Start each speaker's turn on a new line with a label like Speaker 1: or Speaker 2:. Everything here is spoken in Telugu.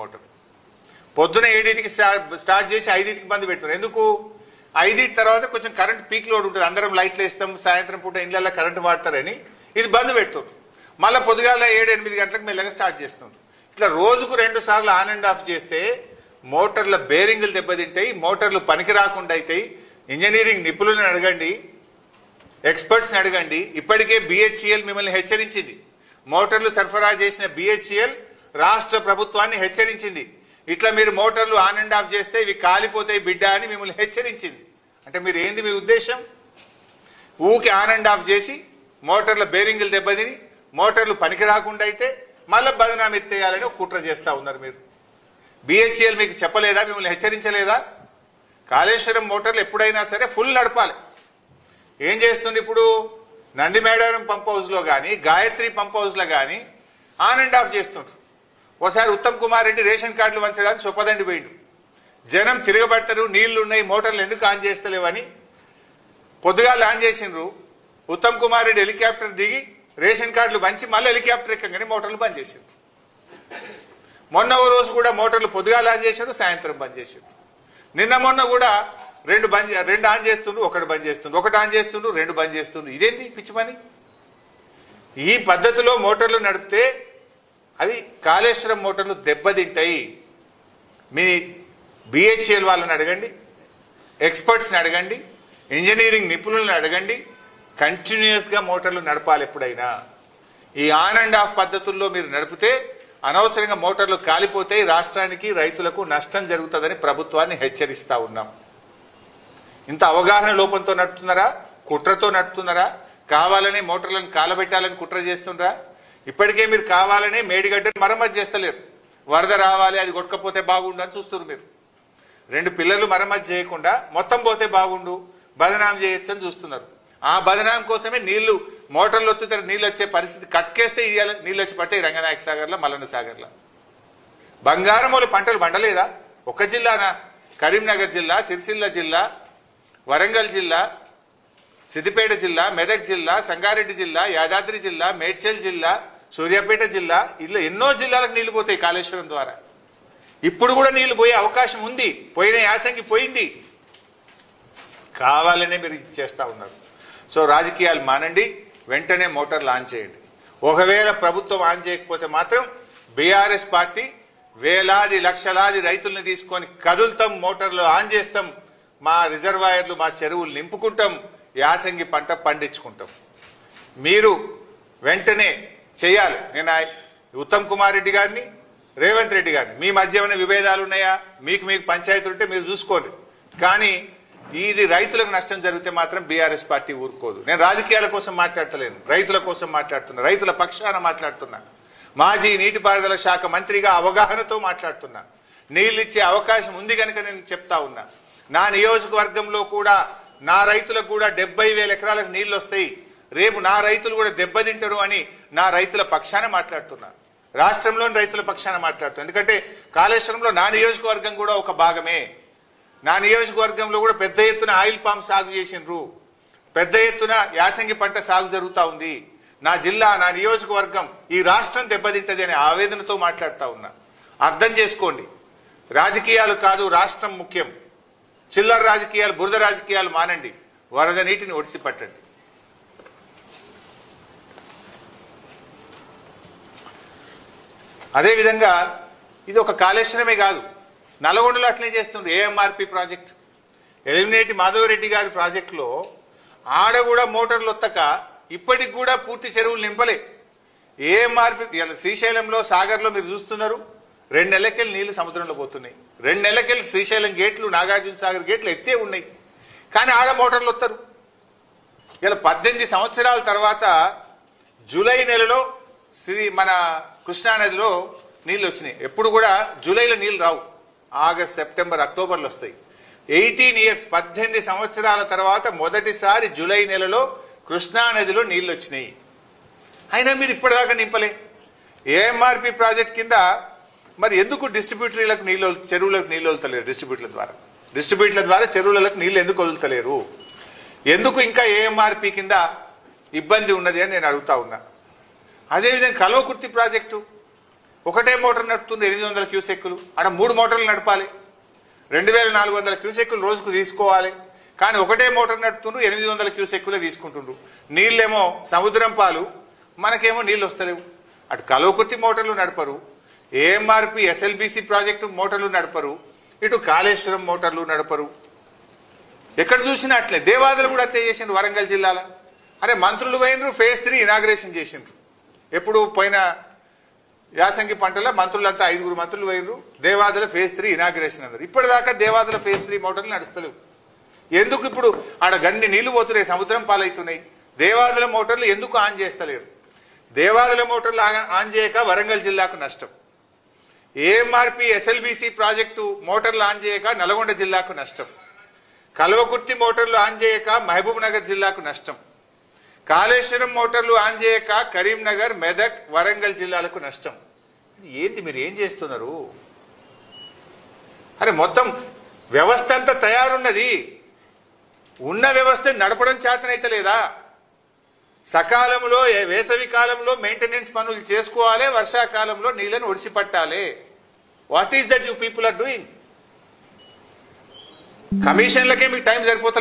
Speaker 1: మోటార్. పొద్దున 7కి స్టార్ట్ చేసి 5కి బంద్ పెడుతున్నారు. ఎందుకు? 5 తర్వాత కొంచెం కరెంట్ పీక్ లోడ్ ఉంటుంది, అందరం లైట్లు వేస్తాం, సాయంత్రం పూట ఇళ్లలో కరెంట్ వాడతారని ఇది బంద్ పెడుతుంది. మళ్ళీ పొద్దుగాల 7-8 గంటలకు మెల్లగా స్టార్ట్ చేస్తుంది. ఇట్లా రోజుకు 2 సార్లు ఆన్ అండ్ ఆఫ్ చేస్తే మోటార్ల బేరింగ్లు దెబ్బతింటాయి, మోటార్లు పనికి రాకుండా అవుతాయి. ఇంజనీరింగ్ నిపుణులను అడగండి, ఎక్స్పర్ట్స్ని అడగండి. ఇప్పటికే BHEL మిమ్మల్ని హెచ్చరించింది. మోటార్లు సరఫరా చేసిన BHEL రాష్ట్ర ప్రభుత్వాన్ని హెచ్చరించింది. ఇట్లా మీరు మోటార్లు ఆన్ అండ్ ఆఫ్ చేస్తే ఇవి కాలిపోతాయి బిడ్డ అని మిమ్మల్ని హెచ్చరించింది. అంటే మీరు ఏంది మీ ఉద్దేశం? ఊకి ఆన్ అండ్ ఆఫ్ చేసి మోటార్ల బేరింగ్లు దెబ్బతిని మోటార్లు పనికి రాకుండా అయితే మళ్ళీ బదనాం ఎత్తేయాలని ఒక కుట్ర చేస్తా ఉన్నారు మీరు. BHEL మీకు చెప్పలేదా, మిమ్మల్ని హెచ్చరించలేదా? కాళేశ్వరం మోటార్లు ఎప్పుడైనా సరే ఫుల్ నడపాలి. ఏం చేస్తుంది ఇప్పుడు? నందిమేడారం పంప్ హౌస్ లో గానీ, గాయత్రి పంప్ హౌస్ లో గానీ ఆన్ అండ్ ఆఫ్ చేస్తుండ్రు. ఒకసారి ఉత్తమ్ కుమార్ రెడ్డి రేషన్ కార్డులు వంచడానికి చొప్పదండి పోయిండు. జనం తిరగబడతారు, నీళ్లు ఉన్నాయి, మోటార్లు ఎందుకు ఆన్ చేస్తలేవని పొద్దుగాలు ఆన్ చేసిండ్రు. ఉత్తమ్ కుమార్ రెడ్డి హెలికాప్టర్ దిగి రేషన్ కార్డులు వంచి మళ్ళీ హెలికాప్టర్ ఎక్కగానే మోటార్లు బంద్ చేసిండ్రు. మొన్న ఓ రోజు కూడా మోటార్లు పొద్దుగాలు ఆన్ చేశారు, సాయంత్రం బంద్ చేసిండ్రు. నిన్న మొన్న కూడా 2 ఆన్ చేస్తుండ్రు, 1 బంద్ చేస్తుండ్రు, 1 ఆన్ చేస్తుండ్రు, 2 బంద్ చేస్తుండ్రు. ఇదేంటి పిచ్చి పని? ఈ పద్ధతిలో మోటార్లు నడిపితే అవి కాళేశ్వరం మోటార్లు దెబ్బతింటాయి. మీ BHEL వాళ్ళని అడగండి, ఎక్స్పర్ట్స్ని అడగండి, ఇంజనీరింగ్ నిపుణులను అడగండి. కంటిన్యూస్ గా మోటార్లు నడపాలి. ఎప్పుడైనా ఈ ఆన్ అండ్ ఆఫ్ పద్ధతుల్లో మీరు నడిపితే అనవసరంగా మోటార్లు కాలిపోతాయి, రాష్ట్రానికి రైతులకు నష్టం జరుగుతుందని ప్రభుత్వాన్ని హెచ్చరిస్తా ఉన్నాం. ఇంత అవగాహన లోపంతో నడుపుతున్నారా? కుట్రతో నడుపుతున్నారా? కావాలనే మోటార్లను కాలబెట్టాలని కుట్ర చేస్తున్నారా? ఇప్పటికే మీరు కావాలనే మేడిగడ్డను మరమ్మతు చేస్తలేరు. వరద రావాలి, అది కొట్టకపోతే బాగుండు అని చూస్తున్నారు మీరు. 2 పిల్లలు మరమ్మతు చేయకుండా మొత్తం పోతే బాగుండు, బదనాం చేయొచ్చు అని చూస్తున్నారు. ఆ బదనాం కోసమే నీళ్లు మోటార్లు వస్తే నీళ్ళు వచ్చే పరిస్థితి కట్కేస్తే ఇవాళ నీళ్ళు వచ్చి పట్టాయి రంగనాయక సాగర్లో, మల్లన్న సాగర్లో. బంగారం వాళ్ళు పంటలు పండలేదా? ఒక జిల్లానా? కరీంనగర్ జిల్లా, సిరిసిల్ల జిల్లా, వరంగల్ జిల్లా, సిద్దిపేట జిల్లా, మెదక్ జిల్లా, సంగారెడ్డి జిల్లా, యాదాద్రి జిల్లా, మేడ్చల్ జిల్లా, సూర్యాపేట జిల్లా, ఇలా ఎన్నో జిల్లాలకు నీళ్లు పోతాయి కాళేశ్వరం ద్వారా. ఇప్పుడు కూడా నీళ్లు పోయే అవకాశం ఉంది. పోయిన యాసంగి పోయింది. కావాలనే మీరు చేస్తా ఉన్నారు. సో రాజకీయాలు మానండి, వెంటనే మోటార్లు ఆన్ చేయండి. ఒకవేళ ప్రభుత్వం ఆన్ చేయకపోతే మాత్రం బీఆర్ఎస్ పార్టీ వేలాది లక్షలాది రైతుల్ని తీసుకొని కదులుతాం, మోటార్లు ఆన్ చేస్తాం, మా రిజర్వాయర్లు, మా చెరువులు నింపుకుంటాం, యాసంగి పంట పండించుకుంటాం. మీరు వెంటనే చేయాలి. నేను ఉత్తమ్ కుమార్ రెడ్డి గారిని, రేవంత్ రెడ్డి గారిని, మీ మధ్య ఏమైనా విభేదాలు ఉన్నాయా? మీకు పంచాయతీలు ఉంటే మీరు చూసుకోండి. కానీ ఇది రైతులకు నష్టం జరిగితే మాత్రం బీఆర్ఎస్ పార్టీ ఊరుకోదు. నేను రాజకీయాల కోసం మాట్లాడతలేను, రైతుల కోసం మాట్లాడుతున్నా, రైతుల పక్షాన మాట్లాడుతున్నా. మాజీ నీటిపారుదల శాఖ మంత్రిగా అవగాహనతో మాట్లాడుతున్నా. నీళ్లు ఇచ్చే అవకాశం ఉంది కనుక నేను చెప్తా ఉన్నా. నా నియోజకవర్గంలో కూడా నా రైతులకు కూడా 70,000 ఎకరాలకు నీళ్లు వస్తాయి. రేపు నా రైతులు కూడా దెబ్బతింటారు అని నా రైతుల పక్షాన మాట్లాడుతున్నా. రాష్ట్రంలోని రైతుల పక్షాన మాట్లాడుతున్నా. ఎందుకంటే కాళేశ్వరంలో నా నియోజకవర్గం కూడా ఒక భాగమే. నా నియోజకవర్గంలో కూడా పెద్ద ఎత్తున ఆయిల్ పామ్ సాగు చేసిండ్రు, పెద్ద ఎత్తున యాసంగి పంట సాగు జరుగుతా ఉంది. నా జిల్లా, నా నియోజకవర్గం, ఈ రాష్ట్రం దెబ్బతింటది అనే ఆవేదనతో మాట్లాడుతా ఉన్నా. అర్థం చేసుకోండి. రాజకీయాలు కాదు, రాష్ట్రం ముఖ్యం. చిల్లర రాజకీయాలు, బురద రాజకీయాలు మానండి. వరద నీటిని ఒడిసి పట్టండి. అదేవిధంగా ఇది ఒక కాళేశ్వరమే కాదు, నల్గొండలో అట్లే చేస్తుండ్రు. AMRP ప్రాజెక్ట్, ఎలిమినేటి మాధవరెడ్డి గారి ప్రాజెక్టులో ఆడ కూడా మోటార్లు వత్తక ఇప్పటికి కూడా పూర్తి చెరువులు నింపలే. AMRP శ్రీశైలంలో, సాగర్లో మీరు చూస్తున్నారు, 2 నెలలకెళ్ళి నీళ్లు సముద్రంలో పోతున్నాయి. 2 నెలలకెళ్ళి శ్రీశైలం గేట్లు, నాగార్జున సాగర్ గేట్లు ఎత్తే ఉన్నాయి. కానీ ఆడ మోటార్లు వస్తారు. ఇలా 18 సంవత్సరాల తర్వాత జూలై నెలలో మన కృష్ణానదిలో నీళ్లు వచ్చినాయి. ఎప్పుడు కూడా జూలైలో నీళ్లు రావు, ఆగస్ట్, సెప్టెంబర్, అక్టోబర్లో వస్తాయి. 18 ఇయర్స్, 18 సంవత్సరాల తర్వాత మొదటిసారి జూలై నెలలో కృష్ణానదిలో నీళ్లు వచ్చినాయి. అయినా మీరు ఇప్పటిదాకా నింపలే. AMRP ప్రాజెక్ట్ కింద మరి ఎందుకు డిస్ట్రిబ్యూటరీలకు నీళ్ళు, చెరువులకు నీళ్ళు వదులుతలేరు? డిస్ట్రిబ్యూటర్ల ద్వారా చెరువులకు నీళ్లు ఎందుకు వదులుతలేరు? ఎందుకు ఇంకా AMRP కింద ఇబ్బంది ఉన్నది అని నేను అడుగుతా ఉన్నా. అదేవిధంగా కల్వకుర్తి ప్రాజెక్టు ఒకటే మోటార్ నడుపుతుంది 800 క్యూసెక్కులు, ఆడ 3 మోటార్లు నడపాలి, 2400 క్యూసెక్కులు రోజుకు తీసుకోవాలి. కానీ ఒకటే మోటార్ నడుపుతుండ్రు, 800 క్యూసెక్కులే తీసుకుంటుండ్రు. నీళ్ళేమో సముద్రం పాలు, మనకేమో నీళ్ళు వస్తలేవు. అటు కల్వకుర్తి మోటార్లు నడపరు, ఏఎంఆర్పి ఎస్ఎల్బిసి ప్రాజెక్టు మోటార్లు నడపరు, ఇటు కాళేశ్వరం మోటార్లు నడపరు. ఎక్కడ చూసినా అట్లే. దేవాదులు కూడా అత్తే చేసిండ్రు వరంగల్ జిల్లాలో. అరే మంత్రులు పోయినరు, ఫేజ్ 3 ఇనాగ్రేషన్ చేసిండ్రు. ఎప్పుడు పోయిన యాసంగి పంటలో మంత్రులంతా 5 మంత్రులు పోయినరు, దేవాదుల ఫేజ్ 3 ఇనాగ్రేషన్ అన్నారు. ఇప్పటిదాకా దేవాదుల ఫేజ్ 3 మోటార్లు నడుస్తలేవు. ఎందుకు? ఇప్పుడు ఆడ గన్ని నీళ్లు పోతున్నాయి, సముద్రం పాలవుతున్నాయి. దేవాదుల మోటార్లు ఎందుకు ఆన్ చేస్తలేరు? దేవాదుల మోటార్లు ఆన్ చేయక వరంగల్ జిల్లాకు నష్టం. ఏఎంఆర్పి ఎస్ఎల్బిసి ప్రాజెక్టు మోటార్లు ఆన్ చేయక నల్గొండ జిల్లాకు నష్టం. కల్వకుర్తి మోటార్లు ఆన్ చేయక మహబూబ్ నగర్ జిల్లాకు నష్టం. కాళేశ్వరం మోటార్లు ఆన్ చేయక కరీంనగర్, మెదక్, వరంగల్ జిల్లాలకు నష్టం. ఏంటి మీరు ఏం చేస్తున్నారు? అరే మొత్తం వ్యవస్థ అంతా తయారున్నది, ఉన్న వ్యవస్థ నడపడం చేతనైతే లేదా? సకాలంలో వేసవి కాలంలో మెయింటెనెన్స్ పనులు చేసుకోవాలి, వర్షాకాలంలో నీళ్లను ఒడిసిపట్టాలి. What is that you people are doing? కమిషన్లకే మీకు టైం సరిపోతలేదు.